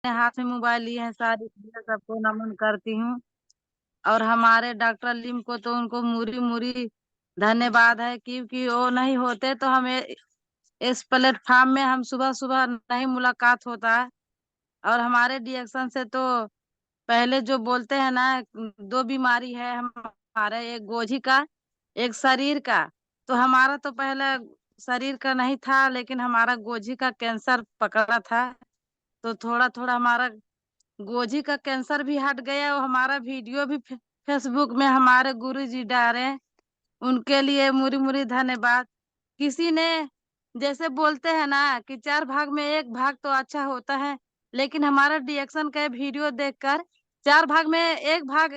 हाथ में मोबाइल लिए हैं, सारी चीजें सबको नमन करती हूँ। और हमारे डॉक्टर लीम को तो उनको मूरी मूरी धन्यवाद है, क्योंकि वो नहीं होते तो हमें इस प्लेटफॉर्म में हम सुबह सुबह नहीं मुलाकात होता है। और हमारे डिएक्शन से तो पहले जो बोलते हैं ना, दो बीमारी है हमारे, एक गोजी का, एक शरीर का। तो हमारा तो पहले शरीर का नहीं था, लेकिन हमारा गोजी का कैंसर पकड़ा था। तो थोड़ा थोड़ा हमारा गोजी का कैंसर भी हट गया। और हमारा वीडियो भी फेसबुक में हमारे गुरु जी डाले, उनके लिए मुरी मुरी धन्यवाद। किसी ने जैसे बोलते हैं ना कि चार भाग में एक भाग तो अच्छा होता है, लेकिन हमारा रिएक्शन का वीडियो देखकर चार भाग में एक भाग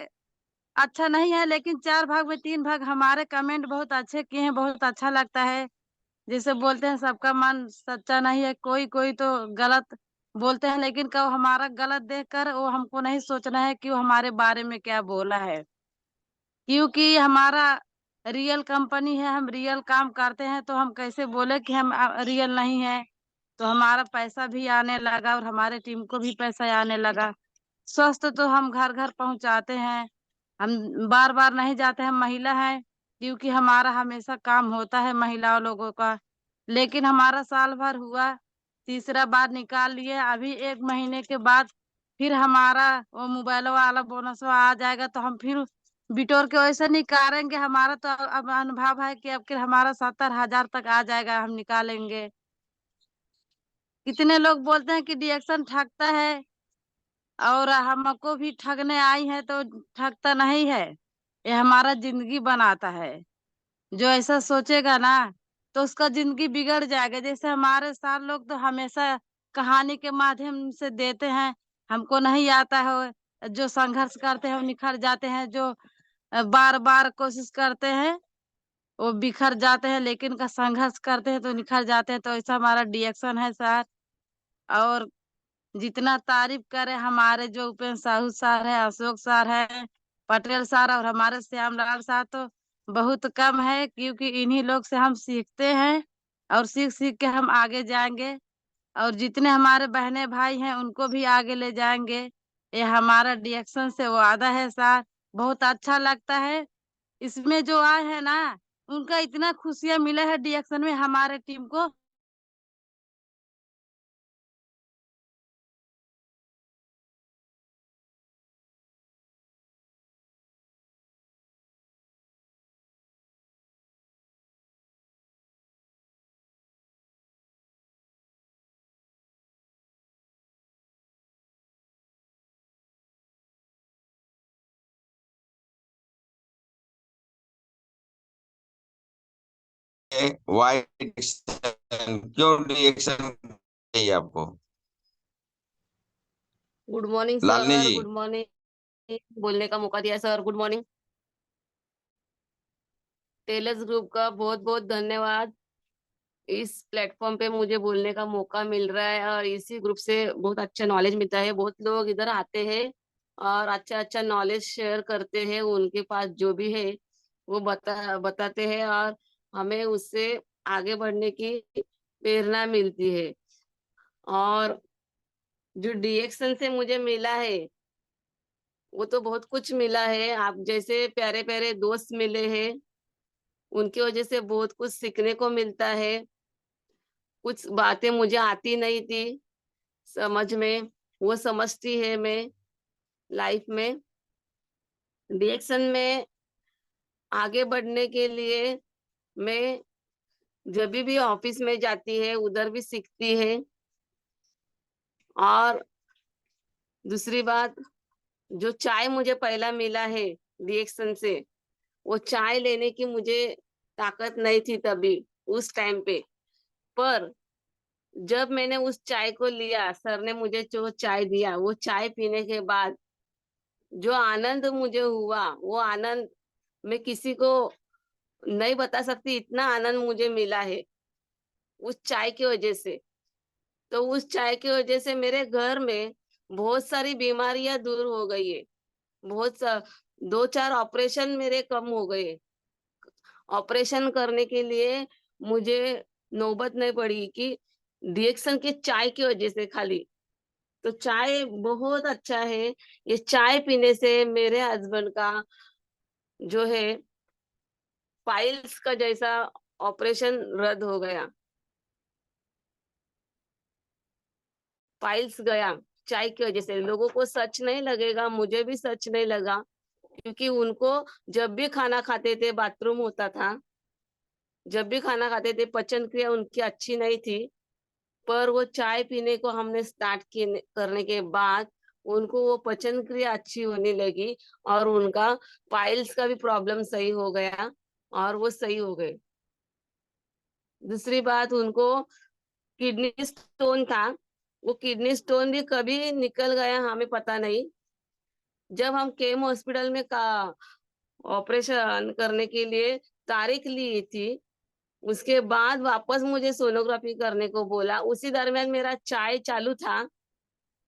अच्छा नहीं है, लेकिन चार भाग में तीन भाग हमारे कमेंट बहुत अच्छे किए हैं, बहुत अच्छा लगता है। जैसे बोलते हैं सबका मन सच्चा नहीं है, कोई कोई तो गलत बोलते हैं, लेकिन कब हमारा गलत देखकर वो हमको नहीं सोचना है कि वो हमारे बारे में क्या बोला है। क्योंकि हमारा रियल कंपनी है, हम रियल काम करते हैं, तो हम कैसे बोले कि हम रियल नहीं है। तो हमारा पैसा भी आने लगा और हमारे टीम को भी पैसा आने लगा। स्वस्थ तो हम घर घर पहुंचाते हैं, हम बार बार नहीं जाते, हम महिला हैं, क्योंकि हमारा हमेशा काम होता है महिलाओं लोगों का। लेकिन हमारा साल भर हुआ, तीसरा बार निकाल लिए। अभी एक महीने के बाद फिर हमारा वो मोबाइल वाला बोनस आ जाएगा, तो हम फिर बिटोर के वैसे निकालेंगे। हमारा तो अब अनुभव है कि अब कि हमारा 70,000 तक आ जाएगा, हम निकालेंगे। कितने लोग बोलते हैं कि डिएक्शन ठगता है, और हमको भी ठगने आई है, तो ठगता नहीं है, ये हमारा जिंदगी बनाता है। जो ऐसा सोचेगा ना, तो उसका जिंदगी बिगड़ जाएगा। जैसे हमारे साथ लोग तो हमेशा कहानी के माध्यम से देते हैं, हमको नहीं आता है। जो संघर्ष करते हैं वो निखर जाते हैं, जो बार बार कोशिश करते हैं वो बिखर जाते हैं, लेकिन का संघर्ष करते हैं तो निखर जाते हैं। तो ऐसा हमारा डिएक्शन है सर। और जितना तारीफ करे हमारे जो उपेंद्र साहू सर है, अशोक सर है, पटेल सर और हमारे श्यामलाल सर, तो बहुत कम है, क्योंकि इन्हीं लोग से हम सीखते हैं और सीख सीख के हम आगे जाएंगे। और जितने हमारे बहने भाई हैं उनको भी आगे ले जाएंगे, ये हमारा डिएक्शन से वादा है सर। बहुत अच्छा लगता है इसमें जो आए हैं ना, उनका इतना खुशियां मिला है डिएक्शन में हमारे टीम को। वाइट क्यों रिएक्शन चाहिए आपको? गुड मॉर्निंग लालनी सर, जी। Good morning. बोलने का मौका दिया sir, good morning. Tailors group का बहुत बहुत धन्यवाद। इस प्लेटफॉर्म पे मुझे बोलने का मौका मिल रहा है और इसी ग्रुप से बहुत अच्छा नॉलेज मिलता है। बहुत लोग इधर आते हैं और अच्छा अच्छा नॉलेज शेयर करते हैं, उनके पास जो भी है वो बताते हैं और हमें उससे आगे बढ़ने की प्रेरणा मिलती है। और जो डीएक्शन से मुझे मिला है वो तो बहुत कुछ मिला है। आप जैसे प्यारे प्यारे दोस्त मिले हैं, उनकी वजह से बहुत कुछ सीखने को मिलता है। कुछ बातें मुझे आती नहीं थी समझ में, वो समझती है मैं लाइफ में। रिएक्शन में आगे बढ़ने के लिए मैं जब भी ऑफिस में जाती है उधर भी सीखती है। और दूसरी बात, जो चाय मुझे पहला मिला है रिएक्शन से, वो चाय लेने की मुझे ताकत नहीं थी तभी उस टाइम पे। पर जब मैंने उस चाय को लिया, सर ने मुझे जो चाय दिया, वो चाय पीने के बाद जो आनंद मुझे हुआ, वो आनंद मैं किसी को नहीं बता सकती। इतना आनंद मुझे मिला है उस चाय की वजह से। तो उस चाय की वजह से मेरे घर में बहुत सारी बीमारियां दूर हो गई है। बहुत सा 2-4 ऑपरेशन मेरे कम हो गए। ऑपरेशन करने के लिए मुझे नौबत नहीं पड़ी कि रिएक्शन के चाय की वजह से खाली। तो चाय बहुत अच्छा है। ये चाय पीने से मेरे हस्बैंड का जो है पाइल्स का जैसा ऑपरेशन रद्द हो गया, पाइल्स गया चाय की वजह से। लोगों को सच नहीं लगेगा, मुझे भी सच नहीं लगा, क्योंकि उनको जब भी खाना खाते थे बाथरूम होता था, जब भी खाना खाते थे पचन क्रिया उनकी अच्छी नहीं थी। पर वो चाय पीने को हमने स्टार्ट करने के बाद उनको वो पचन क्रिया अच्छी होने लगी और उनका पाइल्स का भी प्रॉब्लम सही हो गया और वो सही हो गए। दूसरी बात, उनको किडनी स्टोन था, वो किडनी स्टोन भी कभी निकल गया हमें पता नहीं। जब हम केम हॉस्पिटल में का ऑपरेशन करने के लिए तारीख ली थी, उसके बाद वापस मुझे सोनोग्राफी करने को बोला। उसी दरमियान मेरा चाय चालू था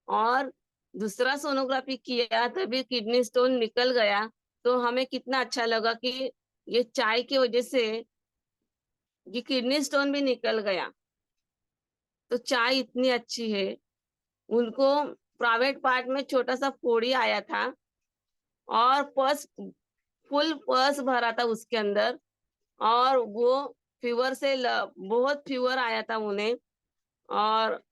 और दूसरा सोनोग्राफी किया, तभी किडनी स्टोन निकल गया। तो हमें कितना अच्छा लगा कि ये चाय की वजह से ये किडनी स्टोन भी निकल गया। तो चाय इतनी अच्छी है। उनको प्राइवेट पार्ट में छोटा सा फोड़ी आया था और पर्स, फुल पर्स भरा था उसके अंदर, और वो फीवर से बहुत फीवर आया था उन्हें। और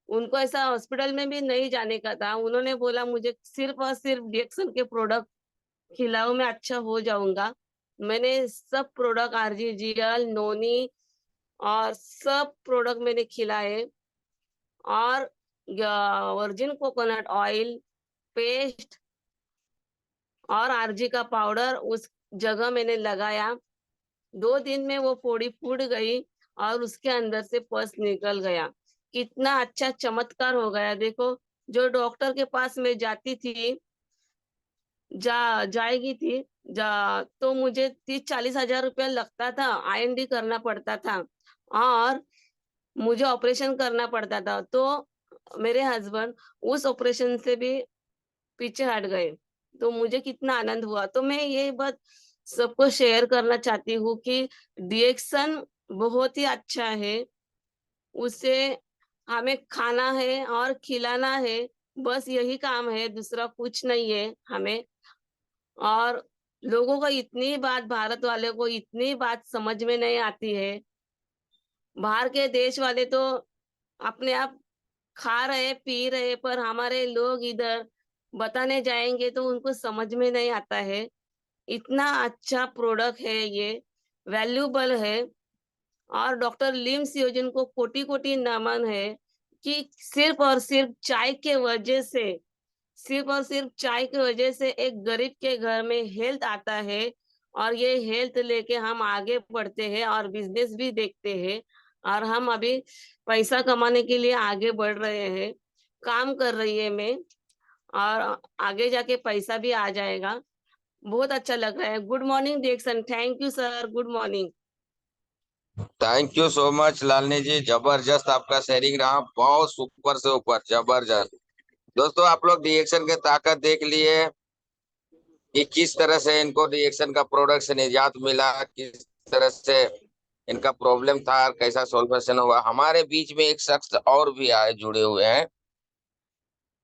उनको ऐसा हॉस्पिटल में भी नहीं जाने का था। उन्होंने बोला मुझे सिर्फ और सिर्फ डिएक्सन के प्रोडक्ट खिलाओ, मैं अच्छा हो जाऊंगा। मैंने सब प्रोडक्ट आरजीजीएल, नोनी और सब प्रोडक्ट मैंने खिलाए। और वर्जिन कोकोनट ऑयल, पेस्ट और आरजी का पाउडर उस जगह मैंने लगाया। 2 दिन में वो फोड़ी फूट गई और उसके अंदर से पस निकल गया। कितना अच्छा चमत्कार हो गया देखो। जो डॉक्टर के पास मैं जाती थी, जाएगी थी तो मुझे 30-40 हजार रुपया लगता था, आईएनडी करना पड़ता था और मुझे ऑपरेशन करना पड़ता था। तो मेरे हस्बैंड उस ऑपरेशन से भी पीछे हट गए। तो मुझे कितना आनंद हुआ। तो मैं ये बात सबको शेयर करना चाहती हूँ कि डिएक्शन बहुत ही अच्छा है। उसे हमें खाना है और खिलाना है, बस यही काम है, दूसरा कुछ नहीं है हमें। और लोगों को इतनी बात, भारत वाले को इतनी बात समझ में नहीं आती है। बाहर के देश वाले तो अपने आप खा रहे पी रहे, पर हमारे लोग इधर बताने जाएंगे तो उनको समझ में नहीं आता है। इतना अच्छा प्रोडक्ट है ये, वैल्यूबल है। और डॉक्टर लिम्स योजन को कोटि कोटि नमन है कि सिर्फ और सिर्फ चाय के वजह से, सिर्फ और सिर्फ चाय की वजह से एक गरीब के घर में हेल्थ आता है और ये हेल्थ लेके हम आगे बढ़ते हैं और बिजनेस भी देखते हैं। और हम अभी पैसा कमाने के लिए आगे बढ़ रहे हैं, काम कर रही है मैं, और आगे जाके पैसा भी आ जाएगा। बहुत अच्छा लग रहा है। गुड मॉर्निंग डिएक्शन, thank you sir, good morning. Thank you so much Lalni ji, जबरदस्त आपका शेयरिंग रहा, बहुत सुपर से ऊपर, जबरदस्त। दोस्तों आप लोग रिएक्शन के ताकत देख लिए कि किस तरह से इनको रिएक्शन का प्रोडक्ट से निजात मिला, किस तरह से इनका प्रॉब्लम था और कैसा सॉल्यूशन हुआ। हमारे बीच में एक शख्स और भी आए, जुड़े हुए हैं,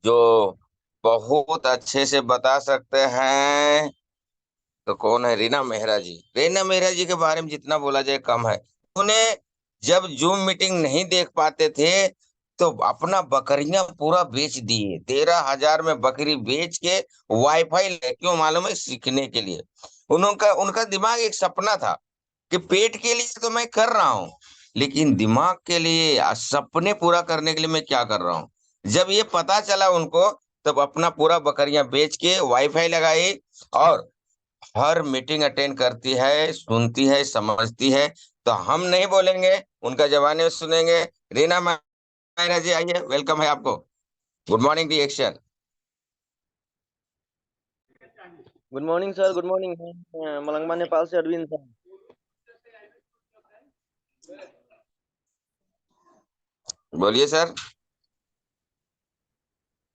जो बहुत अच्छे से बता सकते हैं। तो कौन है? रीना मेहरा जी। रीना मेहरा जी के बारे में जितना बोला जाए कम है। उन्हें जब जूम मीटिंग नहीं देख पाते थे तो अपना बकरियां पूरा बेच दिए, 13,000 में बकरी बेच के वाईफाई ले, क्यों मालूम है? सीखने के लिए। उनका उनका दिमाग एक सपना था कि पेट के लिए तो मैं कर रहा हूँ, लेकिन दिमाग के लिए सपने पूरा करने के लिए मैं क्या कर रहा हूँ। जब ये पता चला उनको, तब अपना पूरा बकरियां बेच के वाईफाई लगाई और हर मीटिंग अटेंड करती है, सुनती है, समझती है। तो हम नहीं बोलेंगे, उनका जवानी में सुनेंगे। रीना मायरा जी आइए, वेलकम है आपको। Good morning reaction. Good morning sir, good morning. मैं मलंगवा नेपाल से अरविंद सर। बोलिए सर।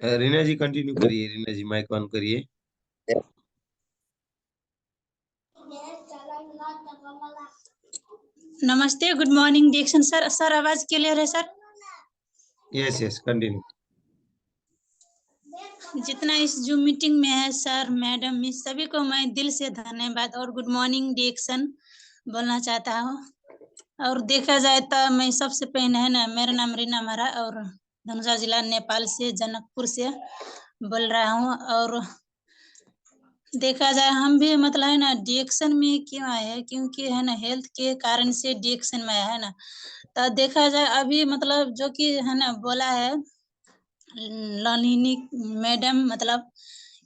रीना जी कंटिन्यू करिए, रीना जी माइक ऑन करिए। नमस्ते, गुड मॉर्निंग डिएक्शन सर। सर आवाज क्लियर है सर? Yes yes continue. जितना इस जूम मीटिंग में है सर मैडम इस सभी को मैं दिल से धन्यवाद और गुड मॉर्निंग डिएक्शन बोलना चाहता हूँ। और देखा जाए तो मैं सबसे पहले है ना, मेरा नाम रीना मारा और धनुषा जिला नेपाल से जनकपुर से बोल रहा हूँ। और देखा जाए हम भी मतलब है ना डिएक्शन में क्यों आए हैं, क्योंकि है ना हेल्थ के कारण से डिएक्शन में आया है ना। तो देखा जाए अभी मतलब जो कि है ना बोला है लालिनी मैडम, मतलब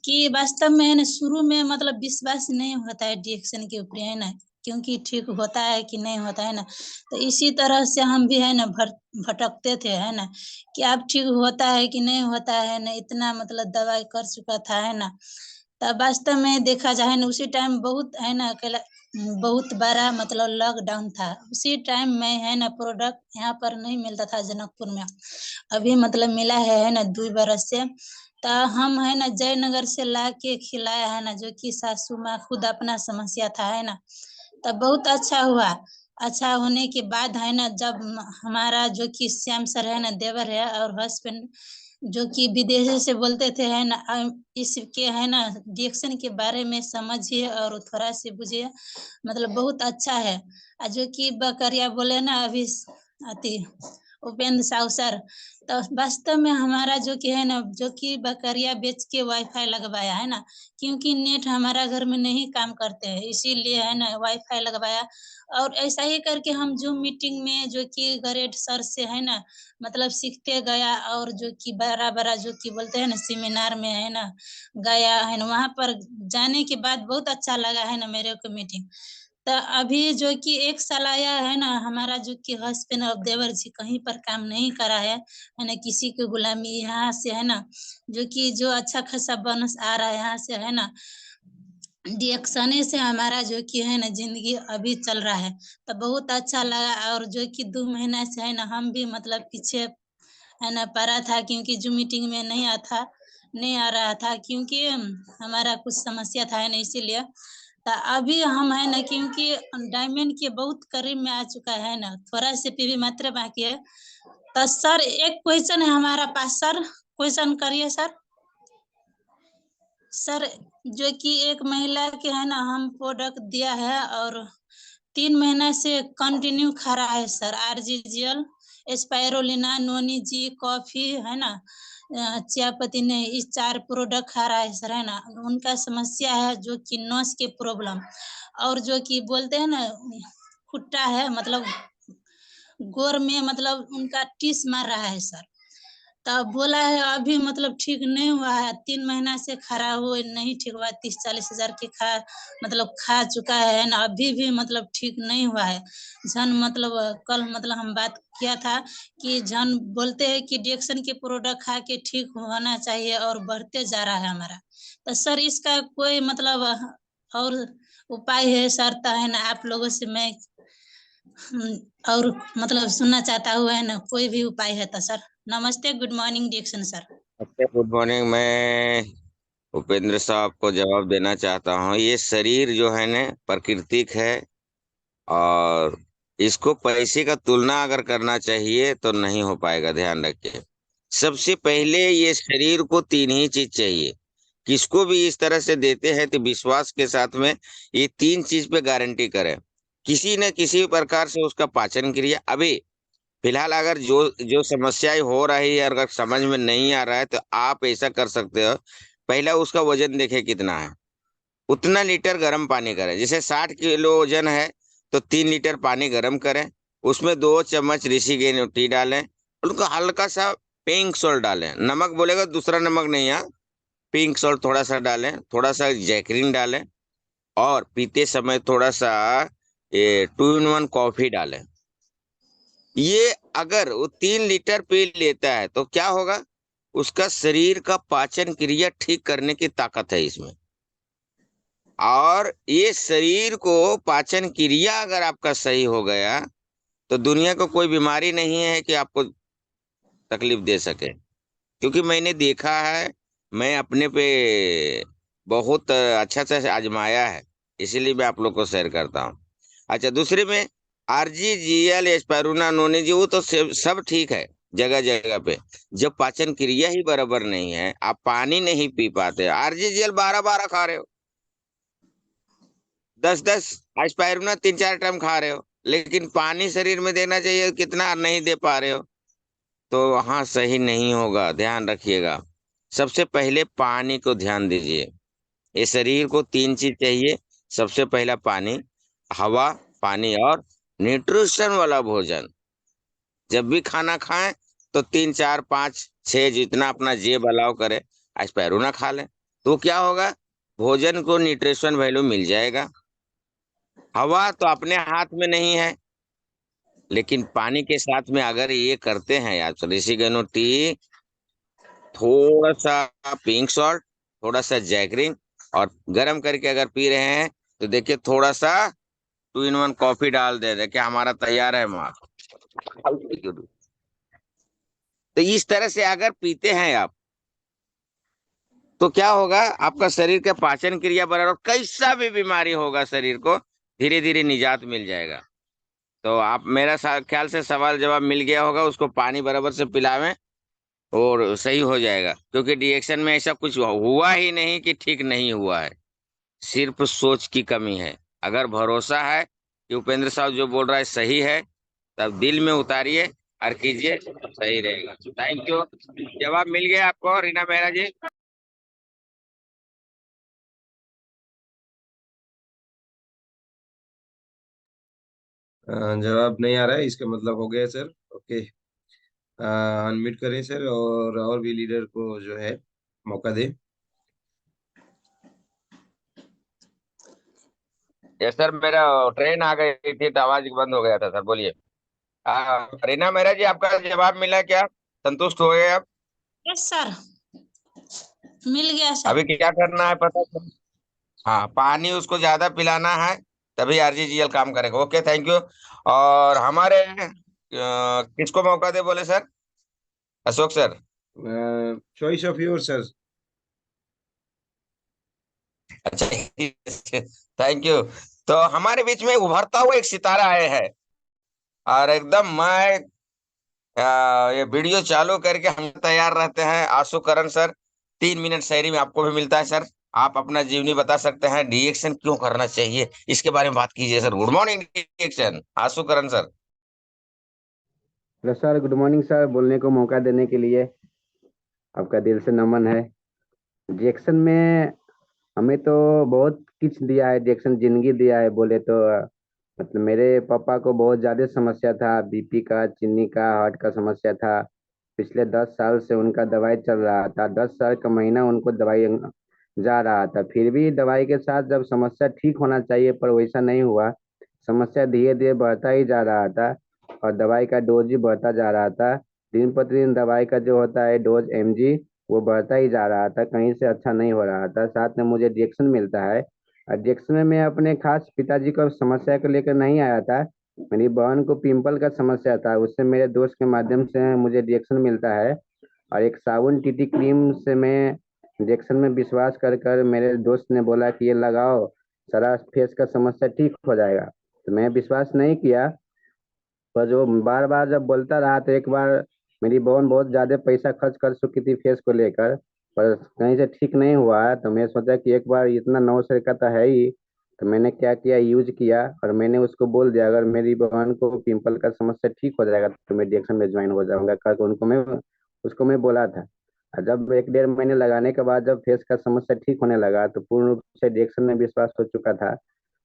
कि वास्तव में है ना शुरू में मतलब विश्वास नहीं होता है डिएक्शन के ऊपर है ना, क्योंकि ठीक होता है कि नहीं होता है ना। तो इसी तरह से हम भी है ना भटकते थे है ना, कि अब ठीक होता है कि नहीं होता है ना, इतना मतलब दवाई कर चुका था है ना। तब वास्तव में देखा जाए ना उसी टाइम बहुत है ना बहुत बड़ा मतलब लॉकडाउन था। उसी टाइम में है ना प्रोडक्ट यहाँ पर नहीं मिलता था जनकपुर में, अभी मतलब मिला है ना 2 बरस से। तो हम है ना जयनगर से ला के खिलाया है ना, जो कि सासू माँ खुद अपना समस्या था है ना। तब बहुत अच्छा हुआ। अच्छा होने के बाद है ना जब हमारा जो कि श्याम सर है ना देवर है और हस्बैंड जो कि विदेशी से बोलते थे है ना इसके है ना डिएक्शन के बारे में समझिए और थोड़ा से बुझिए, मतलब बहुत अच्छा है। जो कि बकरिया बोले ना अभी अति उपेंद्र साहू सर, तो वास्तव में हमारा जो कि है ना जो कि बकरिया बेच के वाईफाई लगवाया है ना, क्योंकि नेट हमारा घर में नहीं काम करते हैं, इसीलिए है ना वाईफाई लगवाया। और ऐसा ही करके हम जूम मीटिंग में जो कि ग्रेड सर से है ना मतलब सीखते गया, और जो कि बड़ा बड़ा जो कि बोलते हैं ना सेमिनार में है ना गया है ना, वहां पर जाने के बाद बहुत अच्छा लगा है ना मेरे को मीटिंग। तो अभी जो कि 1 साल आया है ना, हमारा जो कि हस्बैंड और देवर जी कहीं पर काम नहीं करा है ना, किसी की गुलामी यहाँ से है ना, जो कि जो अच्छा खासा बोनस आ रहा है यहाँ से है ना, डिएक्शने से हमारा जो कि है ना जिंदगी अभी चल रहा है। तो बहुत अच्छा लगा। और जो कि 2 महीना से है ना हम भी मतलब पीछे है ना पड़ा था, क्योंकि जो मीटिंग में नहीं आ रहा था, क्योंकि हमारा कुछ समस्या था है ना, इसीलिए। तो अभी हम है ना क्योंकि डायमंड के बहुत करीब में आ चुका है ना, थोड़ा से पीवी मात्र बाकी है। तो सर एक क्वेश्चन है हमारा पास, सर क्वेश्चन करिए सर। सर जो कि एक महिला के है ना हम प्रोडक्ट दिया है और 3 महीना से कंटिन्यू खा रहा है सर, आरजीजीएल, स्पाइरोलिना, नोनी जी, कॉफी है ना, चियापत्ती ने इस 4 प्रोडक्ट खा रहा है सर है ना। उनका समस्या है जो कि नस के प्रॉब्लम, और जो कि बोलते हैं ना खुट्टा है मतलब गोर में मतलब उनका टीस मार रहा है सर। तब बोला है अभी मतलब ठीक नहीं हुआ है, 3 महीना से खड़ा हुआ नहीं ठीक हुआ, 30-40 हजार के मतलब खा चुका है ना, अभी भी मतलब ठीक नहीं हुआ है। जन मतलब कल मतलब हम बात किया था कि जन बोलते हैं कि डिएक्शन के प्रोडक्ट खा के ठीक होना चाहिए और बढ़ते जा रहा है हमारा। तो सर इसका कोई मतलब और उपाय है सर? तो है ना आप लोगों से मैं और मतलब सुनना चाहता हूँ है ना, कोई भी उपाय है तो सर। नमस्ते, गुड मॉर्निंग डिएक्शन सर। Good morning. मैं उपेंद्र साहब को जवाब देना चाहता हूँ। ये शरीर जो है ना प्राकृतिक है, और इसको पैसे का तुलना अगर करना चाहिए तो नहीं हो पाएगा। ध्यान रखिए, सबसे पहले ये शरीर को 3 ही चीज चाहिए। किसको भी इस तरह से देते हैं तो विश्वास के साथ में ये 3 चीज पे गारंटी करें, किसी न किसी प्रकार से उसका पाचन क्रिया। अभी फिलहाल अगर जो जो समस्याएं हो रही है अगर समझ में नहीं आ रहा है तो आप ऐसा कर सकते हो, पहला उसका वजन देखे कितना है, उतना लीटर गर्म पानी करें। जैसे 60 किलो वजन है तो 3 लीटर पानी गर्म करें, उसमें 2 चम्मच ऋषिकेश टी डालें, उनको हल्का सा पिंक सॉल्ट डालें। नमक बोलेगा दूसरा नमक नहीं है, पिंक सॉल्ट थोड़ा सा डालें, थोड़ा सा जैकरीन डालें, और पीते समय थोड़ा सा ये 2 in 1 कॉफी डालें। ये अगर वो 3 लीटर पी लेता है तो क्या होगा, उसका शरीर का पाचन क्रिया ठीक करने की ताकत है इसमें। और ये शरीर को पाचन क्रिया अगर आपका सही हो गया तो दुनिया को कोई बीमारी नहीं है कि आपको तकलीफ दे सके। क्योंकि मैंने देखा है, मैं अपने पे बहुत अच्छा से आजमाया है, इसीलिए मैं आप लोग को शेयर करता हूँ। अच्छा, दूसरे में आरजीजीएल, एस्पाइरुलिना, नोनी जी, वो तो सब ठीक है, जगह जगह पे। जब पाचन क्रिया ही बराबर नहीं है, आप पानी नहीं पी पाते, आरजीजीएल 12-12 खा रहे हो, 10-10 आइसपायरुना 3-4 टाइम खा रहे हो, लेकिन पानी शरीर में देना चाहिए कितना नहीं दे पा रहे हो, तो हाँ सही नहीं होगा, ध्यान रखिएगा। सबसे पहले पानी को ध्यान दीजिए। ये शरीर को 3 चीज चाहिए। सबसे पहला पानी, हवा, पानी और न्यूट्रिशन वाला भोजन। जब भी खाना खाएं तो 3-4-5-6 जितना अपना जेब अलाउ करे एस्पैरुना खा लें, तो क्या होगा, भोजन को न्यूट्रिशन वैल्यू मिल जाएगा। हवा तो अपने हाथ में नहीं है, लेकिन पानी के साथ में अगर ये करते हैं आप, ऋषिगणु टी, थोड़ा सा पिंक सॉल्ट, थोड़ा सा जैगरिन और गर्म करके अगर पी रहे हैं, तो देखिए थोड़ा सा 2-in-1 कॉफी डाल दे, देखिए हमारा तैयार है माँ। तो इस तरह से अगर पीते हैं आप, तो क्या होगा, आपका शरीर का पाचन क्रिया बराबर, कैसा भी बीमारी होगा शरीर को धीरे धीरे निजात मिल जाएगा। तो आप, मेरा ख्याल से सवाल जवाब मिल गया होगा। उसको पानी बराबर से पिलावें और सही हो जाएगा, क्योंकि डिएक्शन में ऐसा कुछ हुआ ही नहीं कि ठीक नहीं हुआ है, सिर्फ सोच की कमी है। अगर भरोसा है कि उपेंद्र साहब जो बोल रहा है सही है, तब दिल में उतारिए और कीजिए, सही रहेगा। Thank you. जवाब मिल गया आपको रीना मेहरा जी? जवाब नहीं आ रहा है, इसका मतलब हो गया सर। ओके, अनम्यूट करें सर, और भी लीडर को जो है मौका दें। ये सर मेरा ट्रेन आ गई थी तो आवाज बंद हो गया था सर, बोलिए। रीना मेहरा जी, आपका जवाब मिला क्या? संतुष्ट हो गए आप? यस सर, मिल गया सर। अभी क्या करना है पता है? हाँ, पानी उसको ज्यादा पिलाना है, तभी आरजीजीएल काम करेगा। Okay, thank you. और हमारे किसको मौका दे बोले sir? Ashok sir. Choice of your sir. अच्छा, थैंक यू। तो हमारे बीच में उभरता हुआ एक सितारा आए हैं, और एकदम मैं ये वीडियो चालू करके हम तैयार रहते हैं। आशु करण सर, 3 मिनट शायरी में आपको भी मिलता है सर। आप अपना जीवनी बता सकते हैं, रिएक्शन क्यों करना चाहिए, इसके बारे में बात कीजिए sir. Good morning reaction, Ashu Karan sir. Hello sir, good morning sir. बोलने को मौका देने के लिए आपका दिल से नमन है। रिएक्शन में हमें तो बहुत कुछ दिया है, रिएक्शन जिंदगी दिया है बोले तो। मतलब मेरे पापा को बहुत ज़्यादा समस्या था, बीपी का, चीनी का, हार्ट का समस्या था। पिछले 10 साल से उनका दवाई चल रहा था, 10 साल का महीना उनको दवाई जा रहा था। फिर भी दवाई के साथ जब समस्या ठीक होना चाहिए पर वैसा नहीं हुआ, समस्या धीरे धीरे बढ़ता ही जा रहा था और दवाई का डोज ही बढ़ता जा रहा था। दिन प्रतिदिन दवाई का जो होता है डोज एमजी, वो बढ़ता ही जा रहा था, कहीं से अच्छा नहीं हो रहा था। साथ में मुझे रिएक्शन मिलता है, और रिएक्शन में मैं अपने खास पिताजी को समस्या को लेकर नहीं आया था। मेरी बहन को पिंपल का समस्या था, उससे मेरे दोस्त के माध्यम से मुझे रिएक्शन मिलता है। और एक साबुन टीटी क्रीम से मैं रिएक्शन में विश्वास कर कर मेरे दोस्त ने बोला कि ये लगाओ, सारा फेस का समस्या ठीक हो जाएगा। तो मैं विश्वास नहीं किया, पर जो बार बार जब बोलता रहा तो एक बार मेरी बहन बहुत ज़्यादा पैसा खर्च कर चुकी थी फेस को लेकर, पर कहीं से ठीक नहीं हुआ है। तो मैं सोचा कि एक बार इतना 900 का तो है ही, तो मैंने क्या किया, यूज किया। और मैंने उसको बोल दिया अगर मेरी बहन को पिंपल का समस्या ठीक हो जाएगा तो मैं रिएक्शन में ज्वाइन हो जाऊंगा, करके उसको मैं बोला था। और जब 1-1.5 महीने लगाने के बाद जब फेस का समस्या ठीक होने लगा तो पूर्ण रूप से रिएक्शन में विश्वास हो चुका था।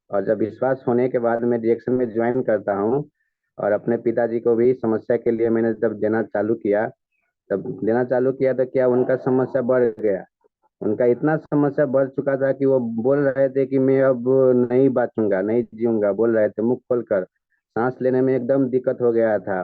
और जब विश्वास होने के बाद मैं रिएक्शन में ज्वाइन करता हूँ, और अपने पिताजी को भी समस्या के लिए मैंने जब देना चालू किया, तो क्या उनका समस्या बढ़ गया। उनका इतना समस्या बढ़ चुका था कि वो बोल रहे थे कि मैं अब नहीं बाँचूंगा, नहीं जीऊंगा, बोल रहे थे मुंह खोलकर। सांस लेने में एकदम दिक्कत हो गया था,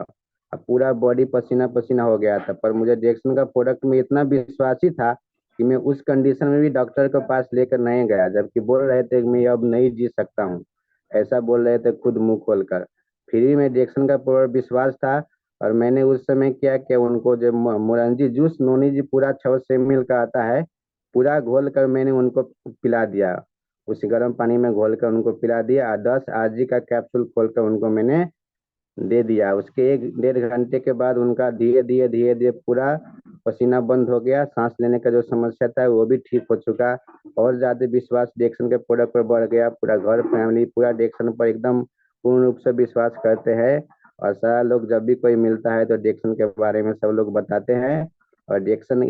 अब पूरा बॉडी पसीना पसीना हो गया था। पर मुझे रिएक्शन का प्रोडक्ट में इतना विश्वासी था कि मैं उस कंडीशन में भी डॉक्टर के पास लेकर नहीं गया, जबकि बोल रहे थे कि मैं अब नहीं जी सकता हूँ, ऐसा बोल रहे थे खुद मुंह खोलकर। फ्री में रिएक्शन का पूरा विश्वास था। और मैंने उस समय क्या किया, उनको जो मोरंजी जूस नोनी जी पूरा 600 ml का आता है, पूरा घोल कर मैंने उनको पिला दिया। उस गर्म पानी में घोल कर उनको पिला दिया, और 10 आरजी का कैप्सूल खोल कर उनको मैंने दे दिया। उसके 1 डेढ़ घंटे के बाद उनका धीरे धीरे पूरा पसीना बंद हो गया, सांस लेने का जो समस्या था वो भी ठीक हो चुका। और ज्यादा विश्वास डिएक्शन के प्रोडक्ट पर बढ़ गया। पूरा घर फैमिली पूरा डिएक्शन पर एकदम पूर्ण रूप से विश्वास करते हैं। और सारा लोग जब भी कोई मिलता है तो डिएक्शन के बारे में सब लोग बताते हैं। और डिएक्शन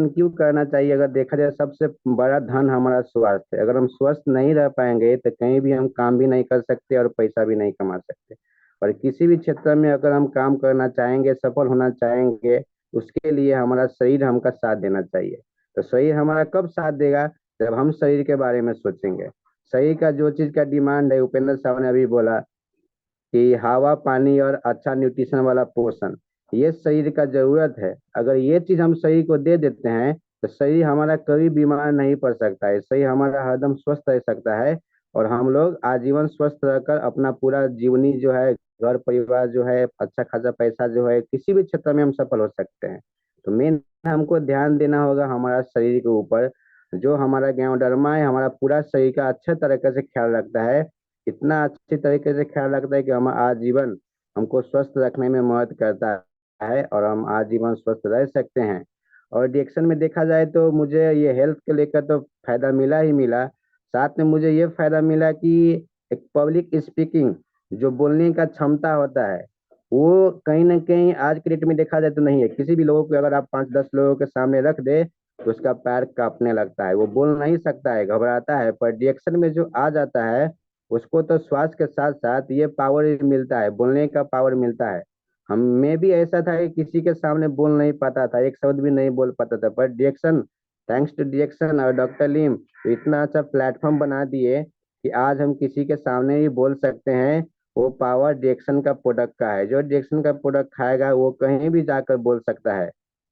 क्यों करना चाहिए? अगर देखा जाए सबसे बड़ा धन हमारा स्वास्थ्य है। अगर हम स्वस्थ नहीं रह पाएंगे तो कहीं भी हम काम भी नहीं कर सकते और पैसा भी नहीं कमा सकते। और किसी भी क्षेत्र में अगर हम काम करना चाहेंगे, सफल होना चाहेंगे, उसके लिए हमारा शरीर हमका साथ देना चाहिए। तो शरीर हमारा कब साथ देगा? जब हम शरीर के बारे में सोचेंगे। शरीर का जो चीज का डिमांड है, उपेंद्र साहब ने अभी बोला कि हवा पानी और अच्छा न्यूट्रिशन वाला पोषण, ये शरीर का जरूरत है। अगर ये चीज हम शरीर को दे देते हैं तो शरीर हमारा कभी बीमार नहीं पड़ सकता है, शरीर हमारा हरदम स्वस्थ रह सकता है। और हम लोग आजीवन स्वस्थ रहकर अपना पूरा जीवनी जो है, घर परिवार जो है, अच्छा खासा पैसा जो है, किसी भी क्षेत्र में हम सफल हो सकते हैं। तो मेन हमको ध्यान देना होगा हमारा शरीर के ऊपर। जो हमारा गैंडरमा है, हमारा पूरा शरीर का अच्छे तरीके से ख्याल रखता है। इतना अच्छी तरीके से ख्याल रखता है कि हम आजीवन हमको स्वस्थ रखने में मदद करता है और हम आजीवन स्वस्थ रह सकते हैं। और डिएक्शन में देखा जाए तो मुझे ये हेल्थ के लेकर तो फायदा मिला ही मिला। साथ में मुझे ये फायदा मिला कि एक पब्लिक स्पीकिंग, जो बोलने का क्षमता होता है, वो कहीं ना कहीं आज के डेट में देखा जाए तो नहीं है। किसी भी लोगों को अगर आप 5-10 लोगों के सामने रख दे तो उसका पैर कांपने लगता है, वो बोल नहीं सकता है, घबराता है। पर डिएक्शन में जो आ जाता है उसको तो श्वास के साथ साथ ये पावर मिलता है, बोलने का पावर मिलता है। हम में भी ऐसा था कि किसी के सामने बोल नहीं पाता था, एक शब्द भी नहीं बोल पाता था। पर डिएक्शन, थैंक्स टू डिएक्शन और डॉक्टर लीम इतना अच्छा प्लेटफॉर्म बना दिए कि आज हम किसी के सामने ही बोल सकते हैं। वो पावर डिएक्शन का प्रोडक्ट का है। जो डिएक्शन का प्रोडक्ट खाएगा वो कहीं भी जाकर बोल सकता है,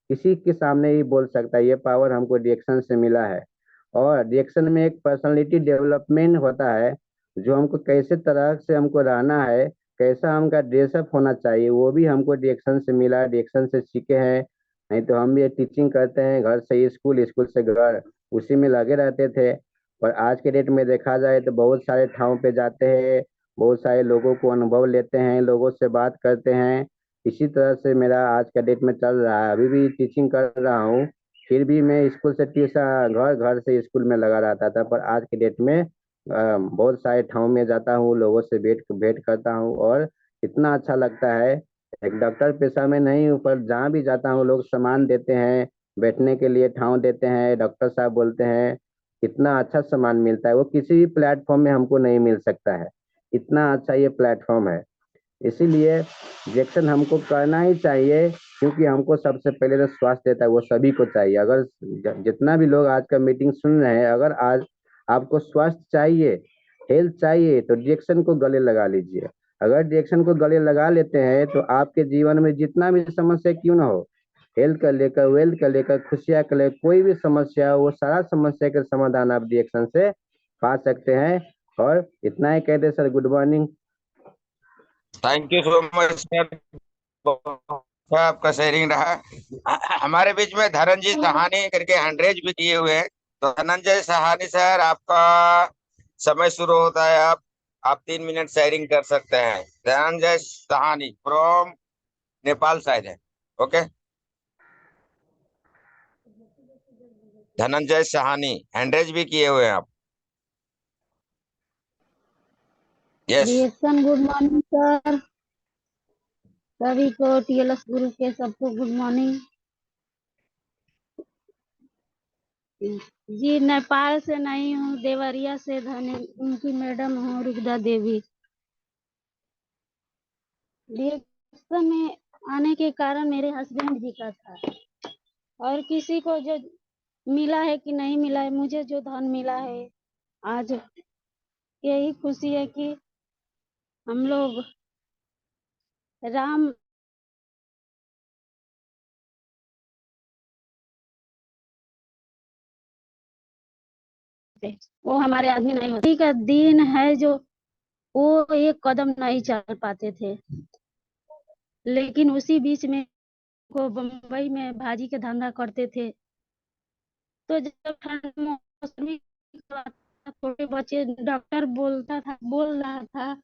किसी के सामने ही बोल सकता है। ये पावर हमको डिएक्शन से मिला है। और डिएक्शन में एक पर्सनालिटी डेवलपमेंट होता है, जो हमको कैसे तरह से हमको रहना है, कैसा हमका ड्रेसअप होना चाहिए, वो भी हमको डिएक्शन से मिला, डिएक्शन से सीखे हैं। नहीं तो हम भी टीचिंग करते हैं, घर से स्कूल, स्कूल से घर, उसी में लगे रहते थे। पर आज के डेट में देखा जाए तो बहुत सारे ठाव पे जाते हैं, बहुत सारे लोगों को अनुभव लेते हैं, लोगों से बात करते हैं। इसी तरह से मेरा आज का डेट में चल रहा है। अभी भी टीचिंग कर रहा हूँ, फिर भी मैं स्कूल से ट्यूशन, घर, घर से स्कूल में लगा रहता था। पर आज के डेट में बहुत सारे ठाव में जाता हूँ, लोगों से भेंट भेंट करता हूँ और इतना अच्छा लगता है। एक डॉक्टर पेशा में नहीं हूँ पर जहाँ भी जाता हूँ लोग सामान देते हैं, बैठने के लिए ठाव देते हैं, डॉक्टर साहब बोलते हैं। इतना अच्छा सामान मिलता है, वो किसी भी प्लेटफॉर्म में हमको नहीं मिल सकता है। इतना अच्छा ये प्लेटफॉर्म है। इसीलिए इंजेक्शन हमको करना ही चाहिए, क्योंकि हमको सबसे पहले तो स्वास्थ्य देता है, वो सभी को चाहिए। अगर जितना भी लोग आज का मीटिंग सुन रहे हैं, अगर आज आपको स्वास्थ्य चाहिए, हेल्थ चाहिए, तो इंजेक्शन को गले लगा लीजिए। अगर इंजेक्शन को गले लगा लेते हैं तो आपके जीवन में जितना भी समस्या क्यों ना हो, हेल्थ का लेकर, वेल्थ का लेकर, खुशियाँ का लेकर, कोई भी समस्या हो, वो सारा समस्या का समाधान आप इंजेक्शन से पा सकते हैं। और इतना ही कहते sir, good morning. Thank you so much sir, आपका शेयरिंग रहा। हमारे बीच में धनंजय सहानी करके हैंडरेज भी किए हुए हैं। तो धनंजय सहानी सर, आपका समय शुरू होता है। आप 3 मिनट शेयरिंग कर सकते हैं। धनंजय सहानी फ्रॉम नेपाल साइड है। ओके, धनंजय सहानी हैंडरेज भी किए हुए हैं आप। Yes. Reaction good morning sir, सभी को, टीएलएस ग्रुप के सबको गुड मॉर्निंग। जी नेपाल से नहीं हूँ, देवरिया से उनकी मैडम हूँ, रुगदा देवी। रिएक्शन में आने के कारण मेरे हस्बैंड जी का था, और किसी को जो मिला है कि नहीं मिला है, मुझे जो धन मिला है आज, यही खुशी है कि हम लोग राम वो हमारे आदमी नहीं होती का दिन है, जो वो एक कदम नहीं चल पाते थे, लेकिन उसी बीच में वो बम्बई में भाजी के धंधा करते थे। तो जब ठंड मौसम में छोटे बच्चे, डॉक्टर बोल रहा था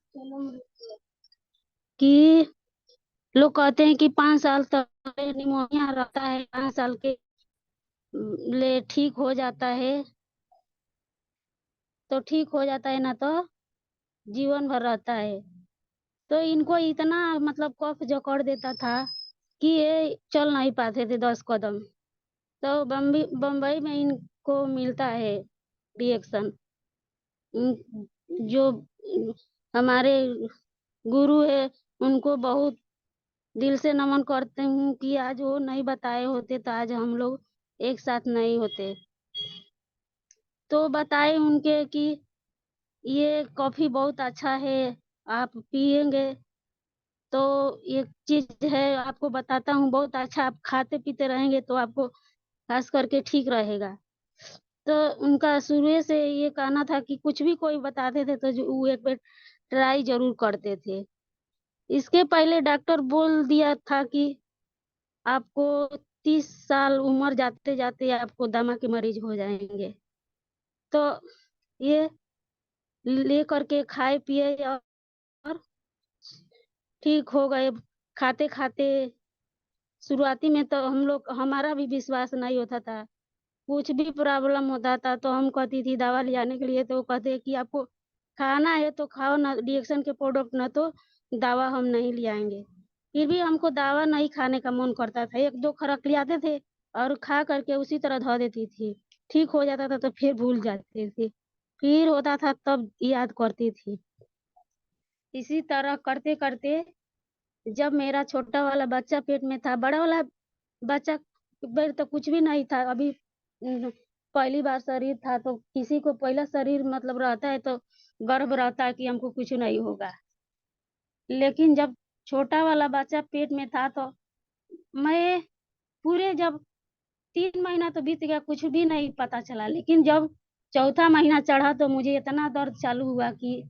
कि लोग कहते हैं कि 5 साल तक निमोनिया रहता है, 5 साल के ले ठीक हो जाता है, तो ठीक हो जाता है ना तो जीवन भर रहता है। तो इनको इतना मतलब कफ जकड़ देता था कि ये चल नहीं पाते थे 10 कदम। तो बम्बई में इनको मिलता है रिएक्शन। जो हमारे गुरु है उनको बहुत दिल से नमन करते हूँ कि आज वो नहीं बताए होते तो आज हम लोग एक साथ नहीं होते। तो बताए उनके कि ये कॉफी बहुत अच्छा है, आप पिएंगे तो एक चीज है आपको बताता हूँ बहुत अच्छा, आप खाते पीते रहेंगे तो आपको खास करके ठीक रहेगा। तो उनका शुरू से ये कहना था कि कुछ भी कोई बताते थे तो वो एक बार ट्राई जरूर करते थे। इसके पहले डॉक्टर बोल दिया था कि आपको 30 साल उम्र जाते जाते आपको दमा के मरीज हो जाएंगे। तो ये ले करके खाए पिए और ठीक हो गए। खाते खाते शुरुआती में तो हमारा भी विश्वास नहीं होता था, कुछ भी प्रॉब्लम होता था तो हम कहती थी दवा ले जाने के लिए, तो वो कहते कि आपको खाना है तो खाओ ना, रिएक्शन के प्रोडक्ट ना तो दवा हम नहीं ले आएंगे। फिर भी हमको दवा नहीं खाने का मन करता था, 1-2 खरक ले आते थे और खा करके उसी तरह धो देती थी। ठीक हो जाता था तो फिर भूल जाती थी, फिर होता था तब याद करती थी। इसी तरह करते करते जब मेरा छोटा वाला बच्चा पेट में था, बड़ा वाला बच्चा तो कुछ भी नहीं था, अभी पहली बार शरीर था, तो किसी को पहला शरीर मतलब रहता है तो गर्व रहता है कि हमको कुछ नहीं होगा। लेकिन जब छोटा वाला बच्चा पेट में था तो मैं पूरे जब 3 महीना तो बीत गया, कुछ भी नहीं पता चला, लेकिन जब चौथा महीना चढ़ा तो मुझे इतना दर्द चालू हुआ कि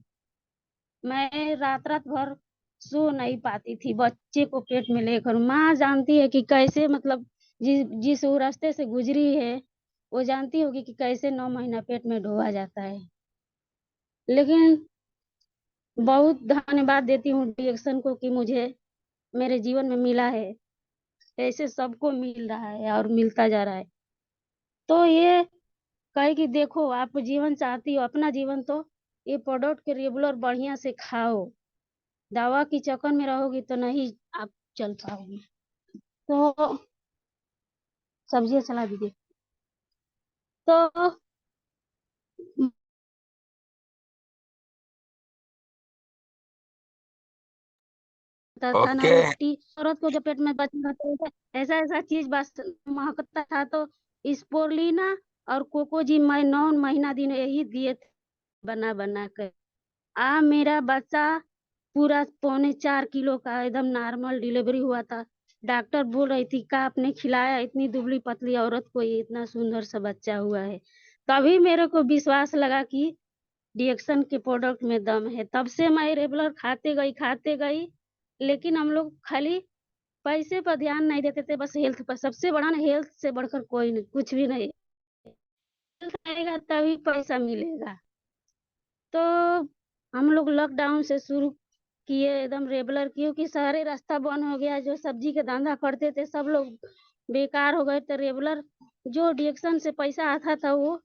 मैं रात रात भर सो नहीं पाती थी बच्चे को पेट में लेकर। माँ जानती है कि कैसे मतलब जिस वो रास्ते से गुजरी है वो जानती होगी कि कैसे 9 महीना पेट में ढोआ जाता है। लेकिन बहुत धन्यवाद देती हूँ रिएक्शन को कि मुझे मेरे जीवन में मिला है, ऐसे सबको मिल रहा है और मिलता जा रहा है। तो ये कहे कि देखो आप जीवन चाहती हो अपना जीवन, तो ये प्रोडक्ट के रेगुलर बढ़िया से खाओ, दवा की चक्कर में रहोगी तो नहीं आप चल पाओगी। तो सब्जियां चला दीजिए। तो था ना ओके। रोटी, औरत को जब पेट में बच्चा रहता है ऐसा ऐसा चीज बस महकता था। तो स्पोरलिना और कोकोजी मैं 9 महीना दिन यही दिए थे बना बना कर। मेरा बच्चा पूरा 3.25 किलो का एकदम नॉर्मल डिलीवरी हुआ था। डॉक्टर बोल रही थी का आपने खिलाया, इतनी दुबली पतली औरत को ये इतना सुंदर सा बच्चा हुआ है। तभी मेरे को विश्वास लगा कि रिएक्शन के प्रोडक्ट में दम है। तब से मैं रेगुलर खाते गई, लेकिन हम लोग खाली पैसे पर ध्यान नहीं देते थे, बस हेल्थ पर। सबसे बड़ा ना हेल्थ से बढ़कर कोई नहीं, कुछ भी नहीं। हेल्थ रहेगा तभी पैसा मिलेगा। तो हम लोग लॉकडाउन से शुरू किए एकदम रेगुलर, क्योंकि सारे रास्ता बंद हो गया। जो सब्जी के धंधा करते थे सब लोग बेकार हो गए, तो रेगुलर जो रिएक्शन से पैसा आता था वो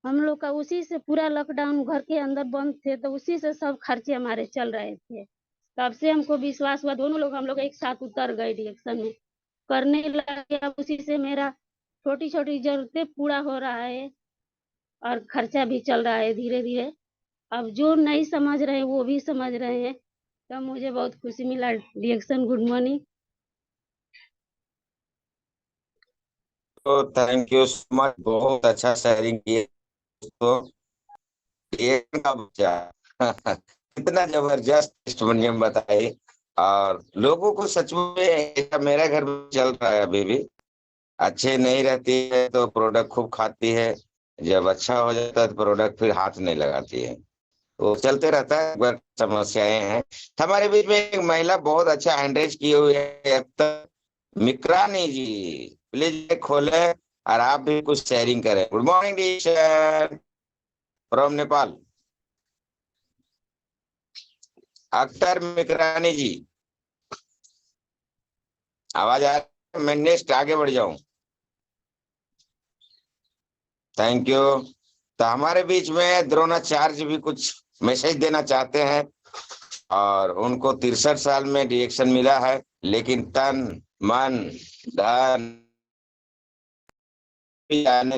हम लोग का उसी से पूरा लॉकडाउन घर के अंदर बंद थे तो उसी से सब खर्चे हमारे चल रहे थे। तब से हमको विश्वास हुआ, दोनों लोग हम लोग एक साथ उतर गए रिएक्शन में, करने लगे। अब उसी से मेरा छोटी छोटी जरूरतें पूरा हो रहा है और खर्चा भी चल रहा है धीरे धीरे। अब जो नहीं समझ रहे हैं वो भी समझ रहे हैं, तो मुझे बहुत खुशी मिला। Reaction good morning. तो थैंक यू सो मच, बहुत अच्छा शेयरिंग किए। तो ये का बच्चा इतना जबरदस्त टेस्टिमोनियम बताए, और लोगों को सच में ऐसा मेरा घर में चल रहा है अभी भी। अच्छे नहीं रहती है तो प्रोडक्ट खूब खाती है, जब अच्छा हो जाता है तो प्रोडक्ट फिर हाथ नहीं लगाती है। तो चलते रहता है, बट समस्याएं हैं। हमारे बीच में एक महिला बहुत अच्छा हैंडरेज की हुई है, अब तक मिक्रानी जी, प्लीज खोले और आप भी कुछ शेयरिंग करें। Good morning teacher from Nepal. Akhtar Mikrani ji, आवाज आ रही है? मैं नेक्स्ट आगे बढ़ जाऊं? Thank you. तो हमारे बीच में द्रोणाचार्य भी कुछ मैसेज देना चाहते हैं, और उनको 63 साल में डिएक्शन मिला है, लेकिन तन मन धन भी आने।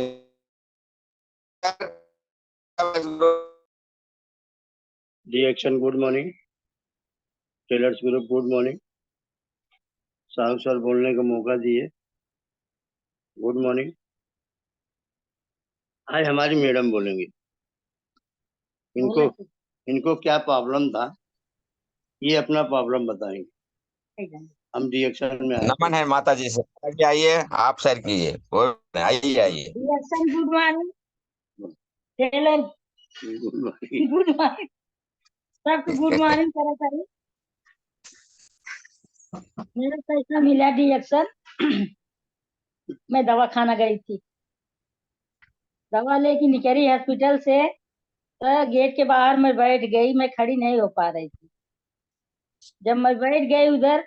डिएक्शन good morning, tailors group good morning, साहब सर बोलने का मौका दिए, गुड मॉर्निंग। आज हमारी मैडम बोलेंगी, इनको क्या प्रॉब्लम था, ये अपना प्रॉब्लम बताएंगे। हम डिएक्शन में आए थे। नमन है माता जी से, आगे आइए, आप सर कीजिए, आइए आइए। डिएक्शन good morning, tailor good morning. Good morning, सबको गुड मॉर्निंग करा करी। मेरा पैसा मिला डिएक्शन। मैं दवा खाना गई थी, दवा लेके निकली हॉस्पिटल से, तो गेट के बाहर मैं बैठ गई, मैं खड़ी नहीं हो पा रही थी। जब मैं बैठ गई उधर,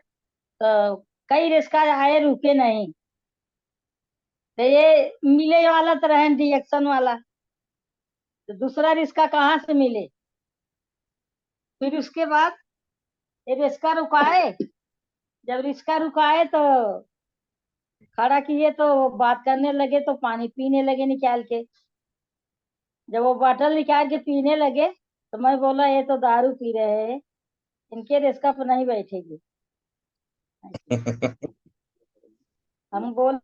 तो कई रिक्शा आए, रुके नहीं। तो ये मिले वाला तो रहे डिएक्शन वाला, तो दूसरा रिक्शा कहाँ से मिले। फिर उसके बाद ये रिक्शा रुकाए, जब रिक्शा रुकाए तो खड़ा किए, तो बात करने लगे, तो पानी पीने लगे निकाल के। जब वो बॉटल निकाल के पीने लगे, तो मैं बोला ये तो दारू पी रहे हैं, इनके रिक्शा पर नहीं बैठेगी। हम बोल